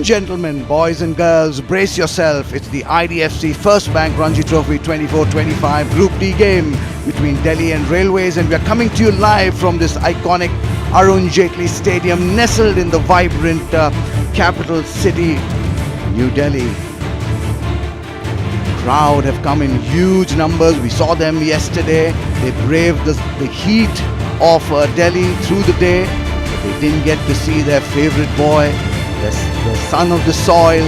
Gentlemen, boys and girls, brace yourself. It's the IDFC First Bank Ranji Trophy 24-25 Group D game between Delhi and Railways, and we are coming to you live from this iconic Arun Jaitley Stadium, nestled in the vibrant capital city, New Delhi. Crowd have come in huge numbers. We saw them yesterday. They braved the heat of Delhi through the day, but they didn't get to see their favorite boy, the son of the soil.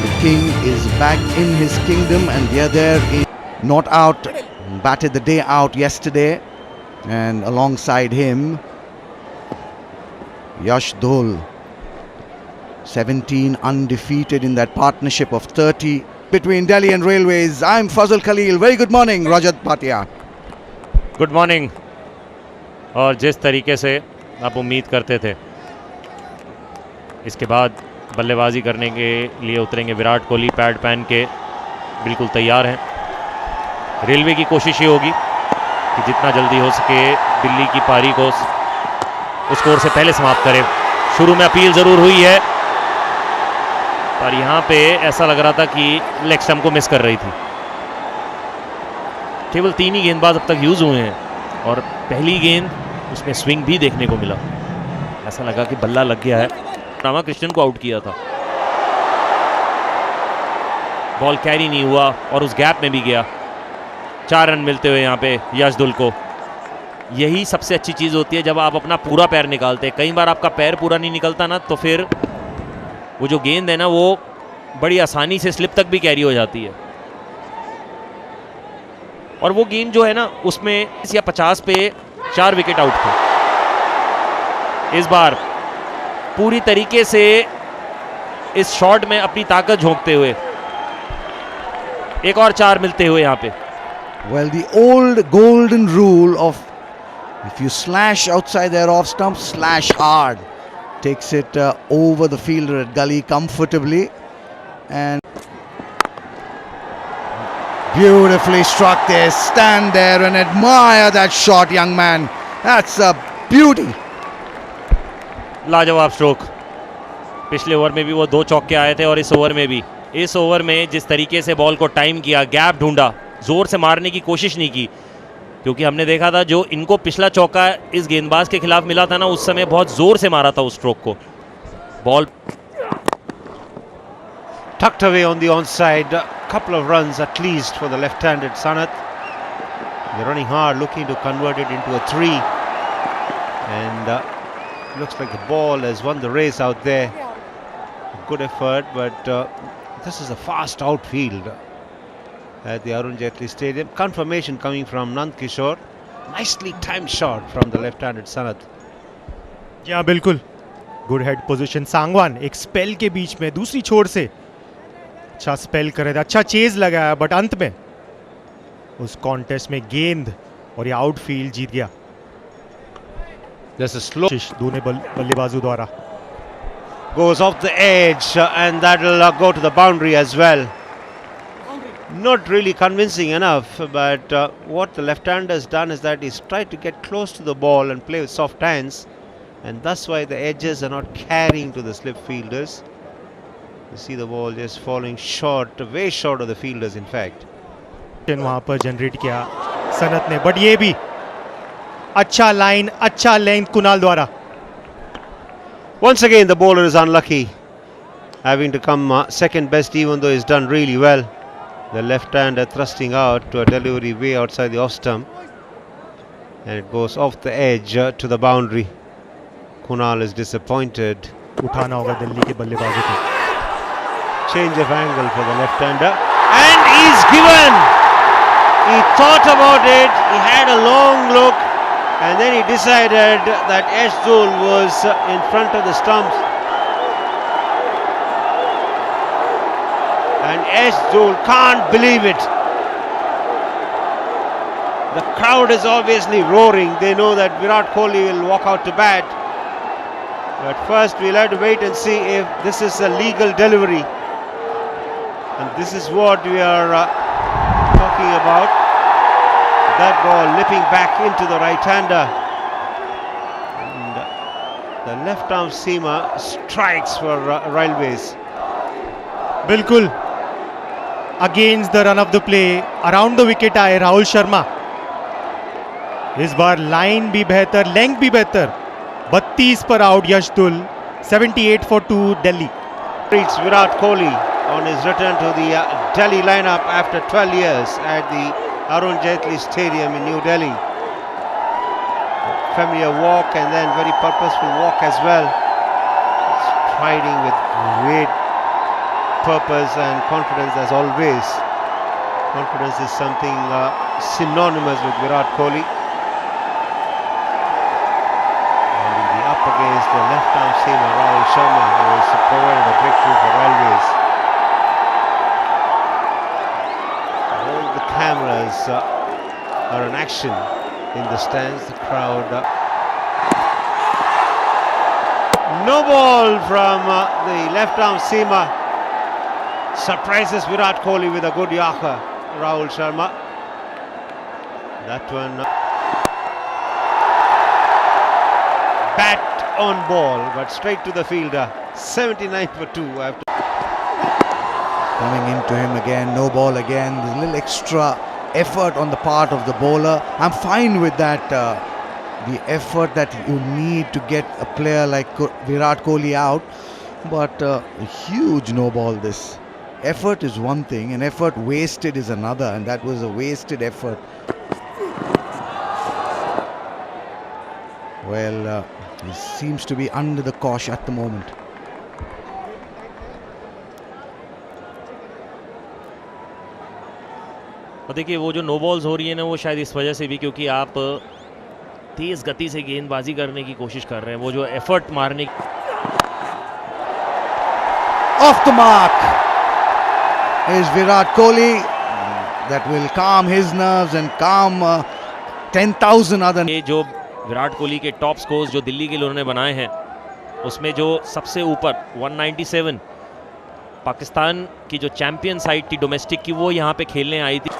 The king is back in his kingdom, and we are there in not out, batted the day out yesterday, and alongside him Yash Dhol, 17 undefeated in that partnership of 30 between Delhi and Railways. I'm Fazal Khalil. Very good morning, Rajat Bhatia. Good morning. और जिस तरीके से आप उम्मीद करते थे, इसके बाद बल्लेबाजी करने के लिए उतरेंगे विराट कोहली, पैड पहन के बिल्कुल तैयार हैं। रेलवे की कोशिश ये होगी कि जितना जल्दी हो सके दिल्ली की पारी को स्कोर से पहले समाप्त करें। शुरू में अपील ज़रूर हुई है, पर यहाँ पे ऐसा लग रहा था कि लेग स्टंप को मिस कर रही थी। केवल 3 ही गेंदबाज अब तक यूज़ हुए हैं और पहली गेंद उसमें स्विंग भी देखने को मिला। ऐसा लगा कि बल्ला लग गया है। रामाकृष्णन को आउट किया था, बॉल कैरी नहीं हुआ और उस गैप में भी गया। 4 रन मिलते हुए यहाँ पे यशदुल को। यही सबसे अच्छी चीज़ होती है जब आप अपना पूरा पैर निकालते हैं। कई बार आपका पैर पूरा नहीं निकलता ना, तो फिर वो जो गेंद है ना, वो बड़ी आसानी से स्लिप तक भी कैरी हो जाती है। और वो गेंद जो है ना, उसमें 40 या 50 पे 4 विकेट आउट थे। इस बार पूरी तरीके से इस शॉट में अपनी ताकत झोंकते हुए एक और 4 मिलते हुए यहाँ पे। Well, the old golden rule of if you slash outside their off stump, slash hard, takes it over the fielder at gully comfortably, and beautifully struck there. Stand there and admire that shot, young man. That's a beauty. लाजवाब stroke. पिछले over में भी वो 2 चौके आए थे और इस ओवर में भी। इस ओवर में जिस तरीके से बॉल को टाइम किया, गैप ढूंढा, जोर से मारने की कोशिश नहीं की, क्योंकि हमने देखा था जो इनको पिछला चौका इस गेंदबाज के खिलाफ मिला था ना, उस समय बहुत जोर से मारा था उस स्ट्रोक को। Ball tucked away on the onside, a couple of runs at least for the left-handed Sanath. They're running hard, looking to convert it into a 3, and looks like the ball has won the race out there. Good effort, but this is a fast outfield at the Arun Jaitley Stadium. Confirmation coming from Nand Kishore. Nicely timed shot from the left-handed Sanath. जी हाँ, बिल्कुल good head position. Sangwan एक spell के बीच में दूसरी छोर से अच्छा spell कर रहे थे, अच्छा चेज लगाया, बट अंत में उस कॉन्टेस्ट में गेंद और ये आउटफील्ड जीत गया। There's a slow दूने बल्लेबाजों द्वारा goes off the edge, and that'll go to the boundary as well. Not really convincing enough, but what the left-hander has done is that he's tried to get close to the ball and play with soft hands, and that's why the edges are not carrying to the slip fielders. You see the ball just falling short, way short of the fielders in fact. वहां पर generate किया सनत ने, but ये भी अच्छा line, अच्छा length Kunal द्वारा। Once again the bowler is unlucky, having to come second best, even though he's done really well. The left-hander thrusting out to a delivery way outside the off stump, and it goes off the edge to the boundary. Kunal is disappointed. उठाना होगा दिल्ली के बल्लेबाजों को। Change of angle for the left-hander, and he's given. He thought about it, he had a long look, and then he decided that Yashdool was in front of the stumps, and Yashdool can't believe it. The crowd is obviously roaring. They know that Virat Kohli will walk out to bat, but first we'll have to wait and see if this is a legal delivery. And this is what we are talking about. That ball lipping back into the right-hander. And The left arm seamer strikes for Railways. बिल्कुल against the run of the play around the wicket आए राहुल शर्मा. इस बार line भी बेहतर, length भी बेहतर. 32 पर out यशदुल. 78 for 2 Delhi. Reads Virat Kohli on his return to the Delhi lineup after 12 years at the Arun Jaitley Stadium in New Delhi. Familiar walk and then very purposeful walk as well. Striding with great purpose and confidence as always. Confidence is something synonymous with Virat Kohli. Up against the left arm seamer Rahul Sharma, who has provided a breakthrough for Railways. All the cameras are in action in the stands. The crowd. No ball from the left arm seamer. Surprises Virat Kohli with a good Yorker. Rahul Sharma. That one. Bat on ball, but straight to the fielder. 79 for 2. Coming into him again, no ball again. There's a little extra effort on the part of the bowler. I'm fine with that. The effort that you need to get a player like Virat Kohli out. But a huge no ball this. Effort is one thing and effort wasted is another, and that was a wasted effort. Well, he seems to be under the cosh at the moment. और देखिए वो जो no balls हो रही है ना, वो शायद इस वजह से भी क्योंकि आप तेज गति से गेंदबाजी करने की कोशिश कर रहे हैं. वो जो एफर्ट मारने Off the mark is Virat Kohli. That will calm his nerves and calm 10,000 other. ये जो विराट कोहली के टॉप स्कोर्स जो दिल्ली के लिए उन्होंने बनाए हैं, उसमें जो सबसे ऊपर 197 पाकिस्तान की जो चैंपियन साइड थी डोमेस्टिक की, वो यहाँ पे खेलने आई थी.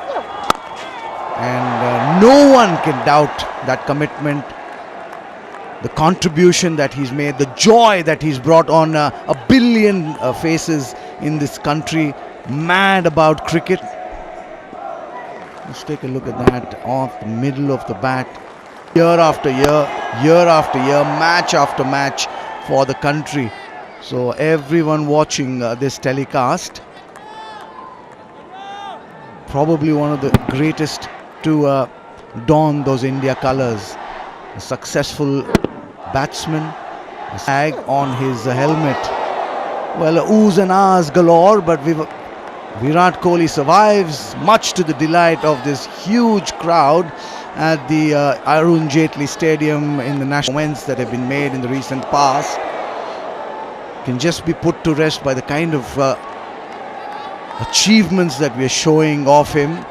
And no one can doubt that commitment, the contribution that he's made, the joy that he's brought on a billion faces in this country mad about cricket. Let's take a look at that off the middle of the bat. Year after year, match after match for the country. So everyone watching this telecast, probably one of the greatest to don those India colours. A successful batsman, a tag on his helmet. Well, oohs and ahs galore, but Virat Kohli survives, much to the delight of this huge crowd at the Arun Jaitley Stadium in the national events that have been made in the recent past. Can just be put to rest by the kind of achievements that we are showing of him.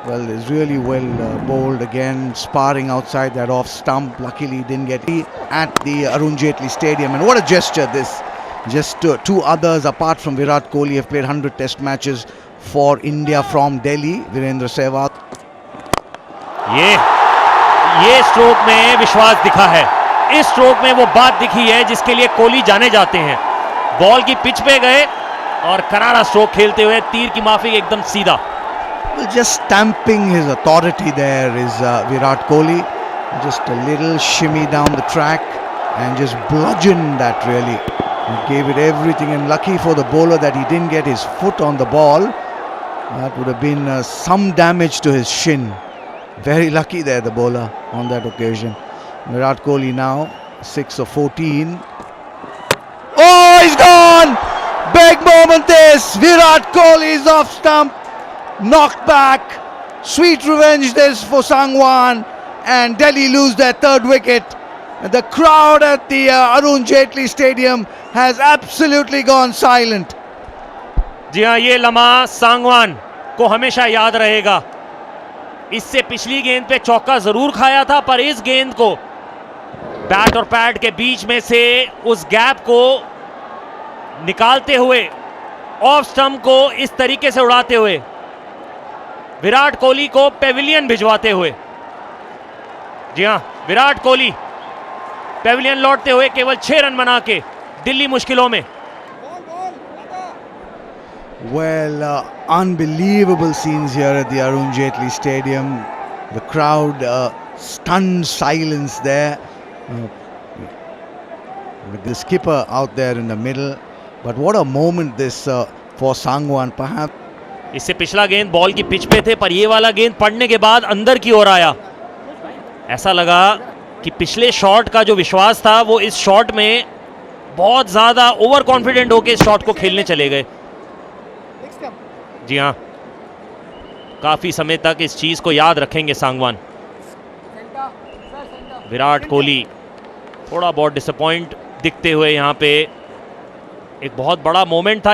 Well, is really well bowled again, sparring outside that off stump. Luckily, he didn't get at the Arun Jaitley Stadium. And what a gesture this! Just two others apart from Virat Kohli have played 100 test matches for India from Delhi. Virendra Sehwag. ये stroke में विश्वास दिखा है. इस stroke में वो बात दिखी है जिसके लिए कोहली जाने जाते हैं. बॉल की पिच पे गए और करारा स्ट्रोक खेलते हुए तीर की माफिक एकदम सीधा. Well, just stamping his authority there is Virat Kohli. Just a little shimmy down the track and just bludgeoned that really. He gave it everything, and lucky for the bowler that he didn't get his foot on the ball. That would have been some damage to his shin. Very lucky there, the bowler, on that occasion. Virat Kohli now 6 of 14. Oh, he's gone! Big moment this. Virat Kohli is off stump. Knocked back. Sweet revenge this for Sangwan. And Delhi lose their third wicket. The crowd at the Arun Jaitley Stadium has absolutely gone silent. जी हाँ, ये लम्हा सांगवान को हमेशा याद रहेगा. इससे पिछली गेंद पे चौका जरूर खाया था, पर इस गेंद को बैट और पैड के बीच में से उस गैप को निकालते हुए ऑफ स्टंप को इस तरीके से उड़ाते हुए विराट कोहली को पेविलियन भिजवाते हुए. जी हाँ, विराट कोहली पेविलियन लौटते हुए केवल 6 रन बना के दिल्ली मुश्किलों में। Well, unbelievable scenes here at the Arun Jaitley Stadium. The crowd, stunned silence there. With the skipper out there in the middle. But what a moment this for Sangwan. Perhaps इससे पिछला गेंद ball की pitch पे थे, पर ये वाला गेंद पड़ने के बाद अंदर की ओर आया। ऐसा लगा कि पिछले शॉट का जो विश्वास था वो इस शॉट में बहुत ज्यादा ओवर कॉन्फिडेंट होकर इस शॉट को खेलने चले गए। जी हाँ, काफी समय तक इस चीज को याद रखेंगे सांगवान। विराट कोहली थोड़ा बहुत डिसअपॉइंट दिखते हुए यहाँ पे, एक बहुत बड़ा मोमेंट था।